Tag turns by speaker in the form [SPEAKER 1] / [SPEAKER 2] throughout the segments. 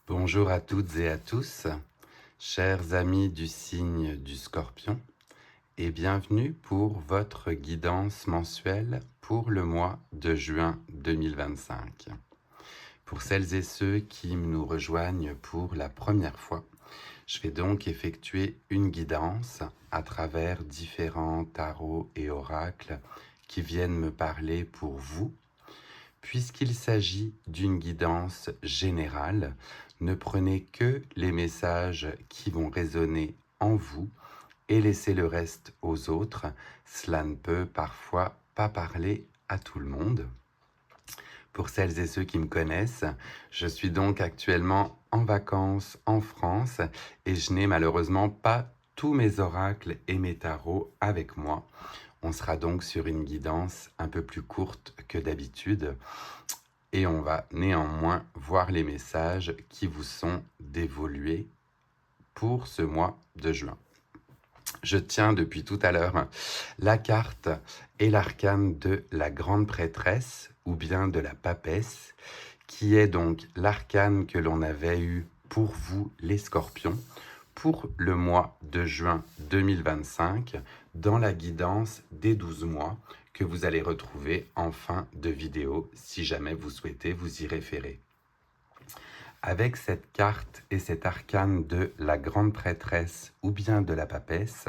[SPEAKER 1] Bonjour à toutes et à tous, chers amis du signe du Scorpion, et bienvenue pour votre guidance mensuelle pour le mois de juin 2025. Pour celles et ceux qui nous rejoignent pour la première fois, je vais donc effectuer une guidance à travers différents tarots et oracles qui viennent me parler pour vous. Puisqu'il s'agit d'une guidance générale, ne prenez que les messages qui vont résonner en vous et laissez le reste aux autres. Cela ne peut parfois pas parler à tout le monde. Pour celles et ceux qui me connaissent, je suis donc actuellement en vacances en France et je n'ai malheureusement pas tous mes oracles et mes tarots avec moi. On sera donc sur une guidance un peu plus courte que d'habitude. Et on va néanmoins voir les messages qui vous sont dévolués pour ce mois de juin. Je tiens depuis tout à l'heure la carte et l'arcane de la grande prêtresse ou bien de la papesse, qui est donc l'arcane que l'on avait eu pour vous les scorpions pour le mois de juin 2025 dans la guidance des 12 mois que vous allez retrouver en fin de vidéo si jamais vous souhaitez vous y référer. Avec cette carte et cet arcane de la grande prêtresse ou bien de la papesse,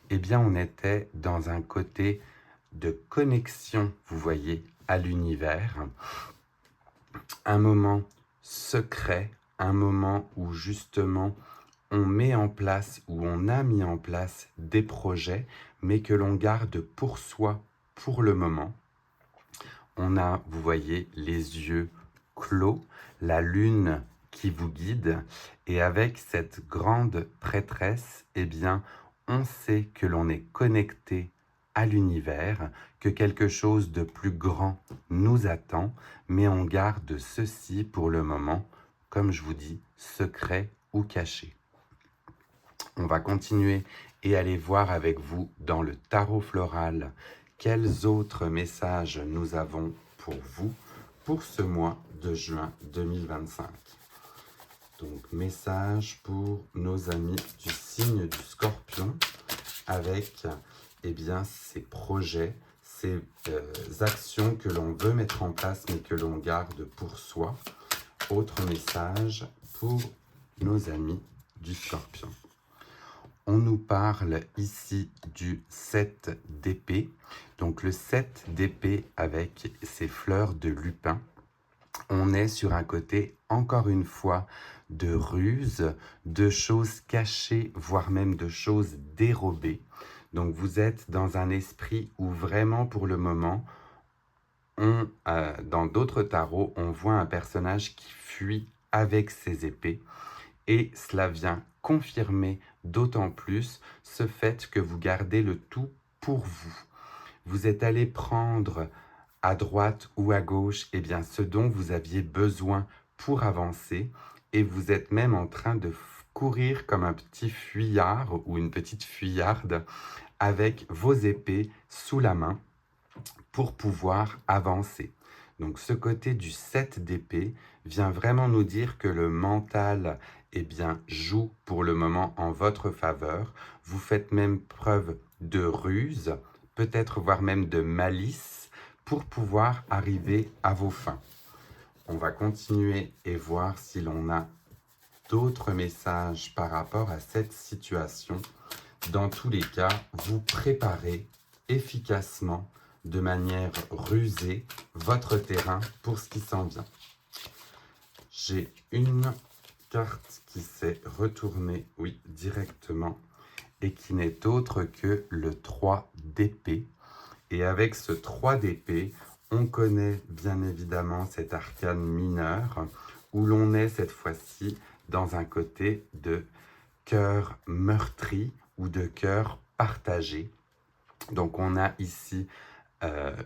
[SPEAKER 1] eh bien on était dans un côté de connexion, vous voyez, à l'univers, un moment secret, un moment où justement on met en place ou on a mis en place des projets, mais que l'on garde pour soi pour le moment. On a, vous voyez, les yeux clos, la lune qui vous guide, et avec cette grande prêtresse, eh bien, on sait que l'on est connecté à l'univers, que quelque chose de plus grand nous attend, mais on garde ceci pour le moment, comme je vous dis, secret ou caché. On va continuer et aller voir avec vous dans le tarot floral quels autres messages nous avons pour vous pour ce mois de juin 2025. Donc, message pour nos amis du signe du Scorpion avec ces projets, ces actions que l'on veut mettre en place mais que l'on garde pour soi. Autre message pour nos amis du Scorpion. On nous parle ici du 7 d'épée. Donc le 7 d'épée avec ses fleurs de lupin. On est sur un côté, encore une fois, de ruse, de choses cachées, voire même de choses dérobées. Donc vous êtes dans un esprit où vraiment pour le moment, dans d'autres tarots, on voit un personnage qui fuit avec ses épées. Et cela vient confirmer d'autant plus ce fait que vous gardez le tout pour vous. Vous êtes allé prendre à droite ou à gauche ce dont vous aviez besoin pour avancer et vous êtes même en train de courir comme un petit fuyard ou une petite fuyarde avec vos épées sous la main pour pouvoir avancer. Donc ce côté du 7 d'épée vient vraiment nous dire que le mental joue pour le moment en votre faveur. Vous faites même preuve de ruse, peut-être voire même de malice pour pouvoir arriver à vos fins. On va continuer et voir si l'on a d'autres messages par rapport à cette situation. Dans tous les cas, vous préparez efficacement de manière rusée votre terrain pour ce qui s'en vient. J'ai une carte qui s'est retournée, oui, directement, et qui n'est autre que le 3 d'épée. Et avec ce 3 d'épée, on connaît bien évidemment cet arcane mineur, où l'on est cette fois-ci dans un côté de cœur meurtri ou de cœur partagé. Donc on a ici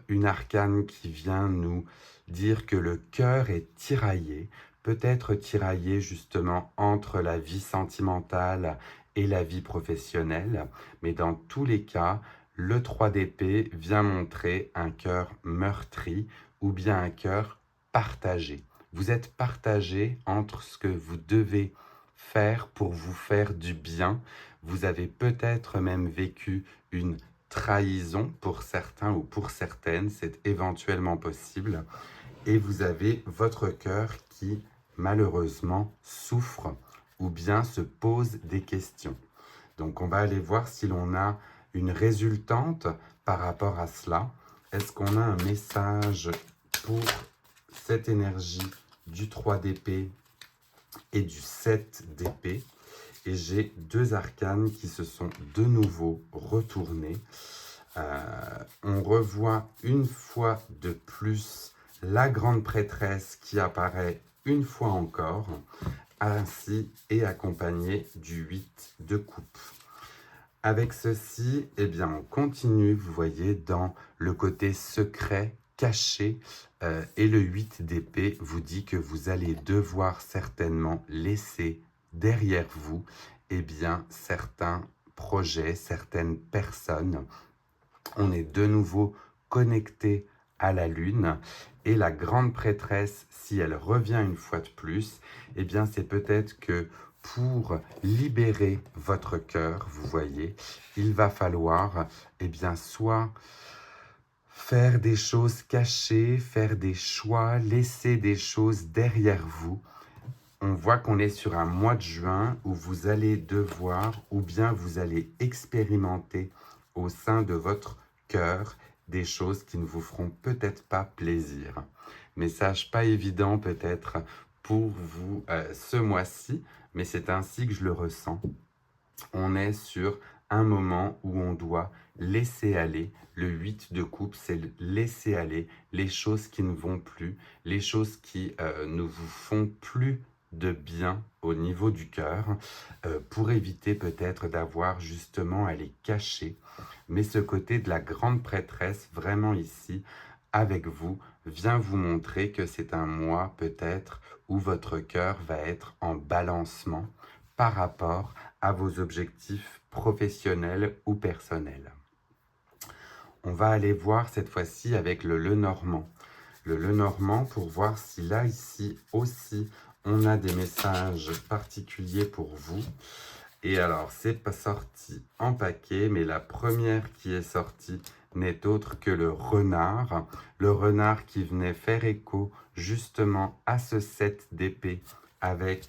[SPEAKER 1] une arcane qui vient nous dire que le cœur est tiraillé, peut-être tiraillé justement entre la vie sentimentale et la vie professionnelle, mais dans tous les cas, le 3 d'épée vient montrer un cœur meurtri ou bien un cœur partagé. Vous êtes partagé entre ce que vous devez faire pour vous faire du bien. Vous avez peut-être même vécu une trahison pour certains ou pour certaines, c'est éventuellement possible. Et vous avez votre cœur qui, malheureusement, souffre ou bien se pose des questions. Donc, on va aller voir si l'on a une résultante par rapport à cela. Est-ce qu'on a un message pour cette énergie du 3 d'épée et du 7 d'épée? Et j'ai deux arcanes qui se sont de nouveau retournés. On revoit une fois de plus la grande prêtresse qui apparaît une fois encore, ainsi et accompagnée du 8 de coupe. Avec ceci, eh bien, on continue, vous voyez, dans le côté secret, caché, et le 8 d'épée vous dit que vous allez devoir certainement laisser derrière vous, eh bien, certains projets, certaines personnes. On est de nouveau connecté à la lune et la grande prêtresse, si elle revient une fois de plus, eh bien c'est peut-être que pour libérer votre cœur, vous voyez, il va falloir eh bien soit faire des choses cachées, faire des choix, laisser des choses derrière vous. On voit qu'on est sur un mois de juin où vous allez devoir ou bien vous allez expérimenter au sein de votre cœur des choses qui ne vous feront peut-être pas plaisir. Message pas évident peut-être pour vous ce mois-ci, mais c'est ainsi que je le ressens. On est sur un moment où on doit laisser aller. Le 8 de coupe, c'est laisser aller les choses qui ne vont plus, les choses qui ne vous font plus de bien au niveau du cœur, pour éviter peut-être d'avoir justement à les cacher. Mais ce côté de la grande prêtresse, vraiment ici, avec vous, vient vous montrer que c'est un mois peut-être où votre cœur va être en balancement par rapport à vos objectifs professionnels ou personnels. On va aller voir cette fois-ci avec le Lenormand. Le Lenormand pour voir si là, ici aussi, on a des messages particuliers pour vous. Et alors, c'est pas sorti en paquet, mais la première qui est sortie n'est autre que le renard. Le renard qui venait faire écho justement à ce 7 d'épée avec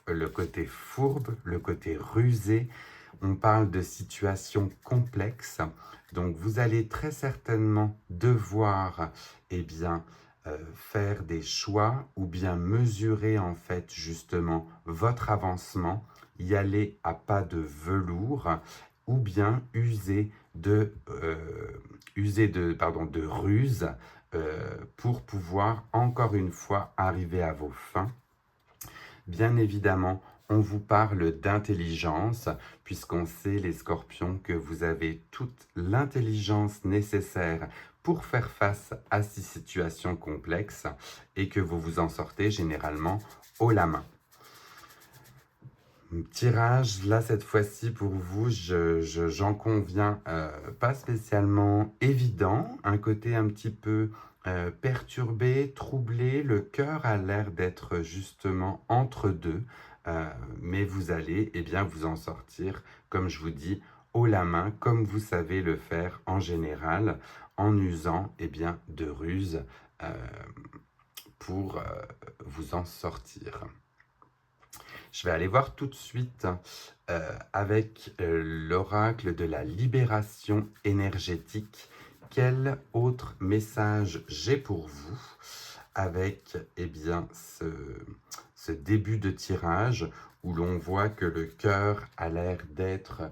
[SPEAKER 1] le côté fourbe, le côté rusé. On parle de situations complexes. Donc, vous allez très certainement devoir, eh bien, faire des choix ou bien mesurer en fait justement votre avancement, y aller à pas de velours ou bien user de ruse pour pouvoir encore une fois arriver à vos fins. Bien évidemment, on vous parle d'intelligence, puisqu'on sait, les scorpions, que vous avez toute l'intelligence nécessaire pour faire face à ces situations complexes et que vous vous en sortez généralement haut la main. Tirage, là, cette fois-ci, pour vous, j'en conviens, pas spécialement évident. Un côté un petit peu perturbé, troublé. Le cœur a l'air d'être justement entre deux. Mais vous allez, eh bien, vous en sortir, comme je vous dis, haut la main, comme vous savez le faire en général, en usant, eh bien, de ruses pour vous en sortir. Je vais aller voir tout de suite avec l'oracle de la libération énergétique. Quel autre message j'ai pour vous avec eh bien, ce début de tirage où l'on voit que le cœur a l'air d'être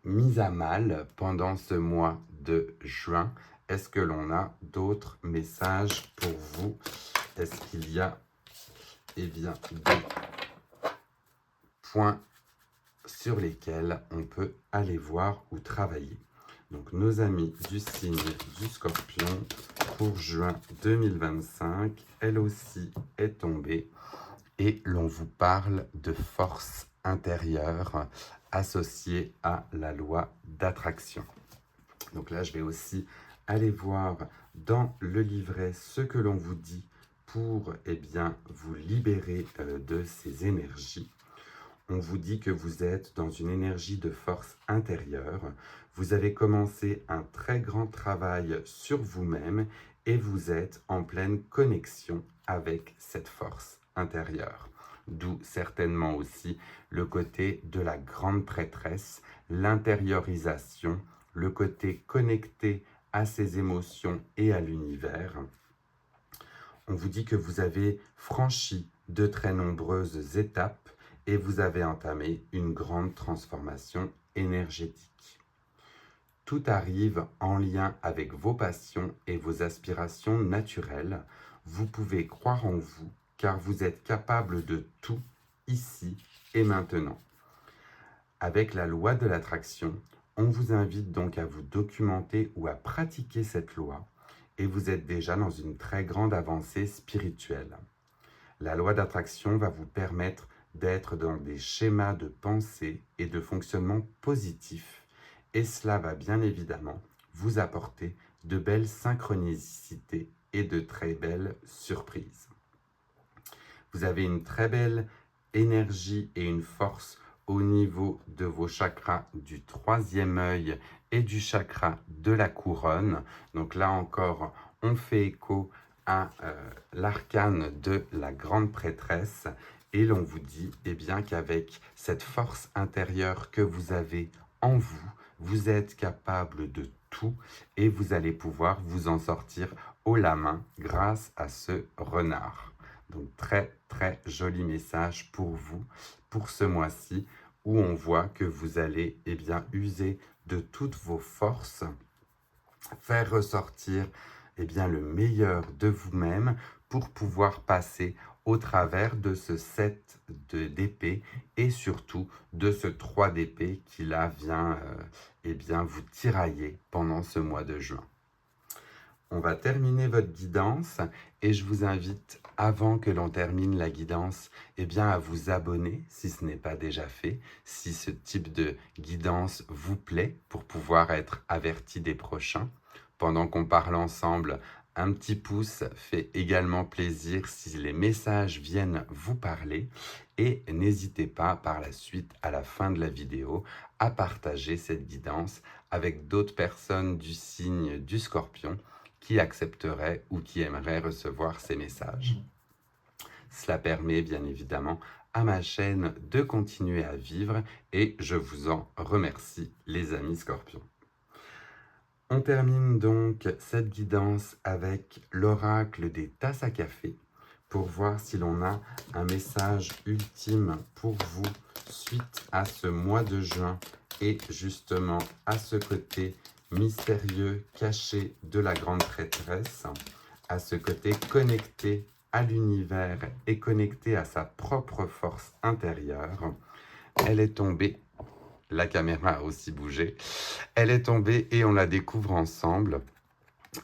[SPEAKER 1] mis à mal pendant ce mois de juin. Est-ce que l'on a d'autres messages pour vous? Est-ce qu'il y a eh bien, des points sur lesquels on peut aller voir ou travailler? Donc, nos amis du signe du Scorpion pour juin 2025, elle aussi est tombée et l'on vous parle de force intérieure associée à la loi d'attraction. Donc là, je vais aussi aller voir dans le livret ce que l'on vous dit pour vous libérer de ces énergies. On vous dit que vous êtes dans une énergie de force intérieure. Vous avez commencé un très grand travail sur vous-même et vous êtes en pleine connexion avec cette force intérieure. D'où certainement aussi le côté de la grande prêtresse, l'intériorisation, le côté connecté à ses émotions et à l'univers. On vous dit que vous avez franchi de très nombreuses étapes et vous avez entamé une grande transformation énergétique. Tout arrive en lien avec vos passions et vos aspirations naturelles. Vous pouvez croire en vous car vous êtes capable de tout ici et maintenant. Avec la loi de l'attraction, on vous invite donc à vous documenter ou à pratiquer cette loi et vous êtes déjà dans une très grande avancée spirituelle. La loi d'attraction va vous permettre d'être dans des schémas de pensée et de fonctionnement positifs et cela va bien évidemment vous apporter de belles synchronicités et de très belles surprises. Vous avez une très belle énergie et une force au niveau de vos chakras du troisième œil et du chakra de la couronne. Donc là encore, on fait écho à l'arcane de la grande prêtresse et l'on vous dit qu'avec cette force intérieure que vous avez en vous, vous êtes capable de tout et vous allez pouvoir vous en sortir haut la main grâce à ce renard. Donc très très joli message pour vous, pour ce mois-ci, où on voit que vous allez user de toutes vos forces, faire ressortir le meilleur de vous-même pour pouvoir passer au travers de ce 7 d'épée et surtout de ce 3 d'épée qui là vient vous tirailler pendant ce mois de juin. On va terminer votre guidance et je vous invite, avant que l'on termine la guidance, à vous abonner si ce n'est pas déjà fait, si ce type de guidance vous plaît, pour pouvoir être averti des prochains. Pendant qu'on parle ensemble, un petit pouce fait également plaisir si les messages viennent vous parler. Et n'hésitez pas par la suite, à la fin de la vidéo, à partager cette guidance avec d'autres personnes du signe du Scorpion qui accepteraient ou qui aimeraient recevoir ces messages. Cela permet bien évidemment à ma chaîne de continuer à vivre et je vous en remercie, les amis Scorpions. On termine donc cette guidance avec l'oracle des tasses à café pour voir si l'on a un message ultime pour vous suite à ce mois de juin et justement à ce côté mystérieux, caché de la grande prêtresse, à ce côté connecté à l'univers et connecté à sa propre force intérieure. Elle est tombée, la caméra a aussi bougé, elle est tombée et on la découvre ensemble.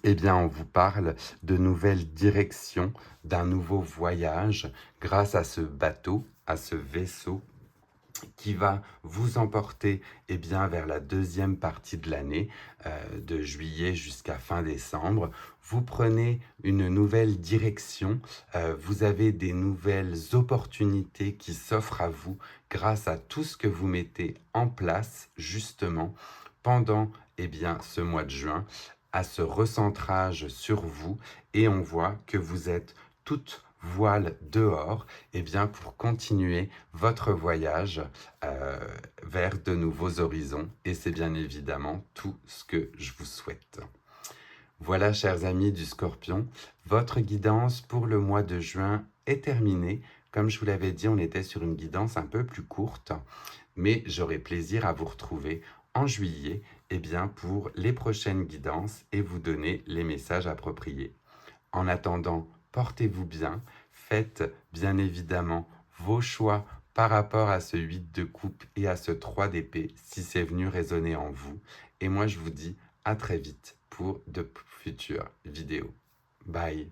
[SPEAKER 1] On vous parle de nouvelles directions, d'un nouveau voyage grâce à ce bateau, à ce vaisseau qui va vous emporter vers la deuxième partie de l'année, de juillet jusqu'à fin décembre. Vous prenez une nouvelle direction, vous avez des nouvelles opportunités qui s'offrent à vous grâce à tout ce que vous mettez en place justement pendant ce mois de juin, à ce recentrage sur vous, et on voit que vous êtes toutes voile dehors pour continuer votre voyage vers de nouveaux horizons et c'est bien évidemment tout ce que je vous souhaite. Voilà, chers amis du Scorpion, votre guidance pour le mois de juin est terminée. Comme je vous l'avais dit, on était sur une guidance un peu plus courte, mais j'aurai plaisir à vous retrouver en juillet pour les prochaines guidances et vous donner les messages appropriés. En attendant, portez-vous bien, faites bien évidemment vos choix par rapport à ce 8 de coupe et à ce 3 d'épée si c'est venu résonner en vous. Et moi je vous dis à très vite pour de futures vidéos. Bye.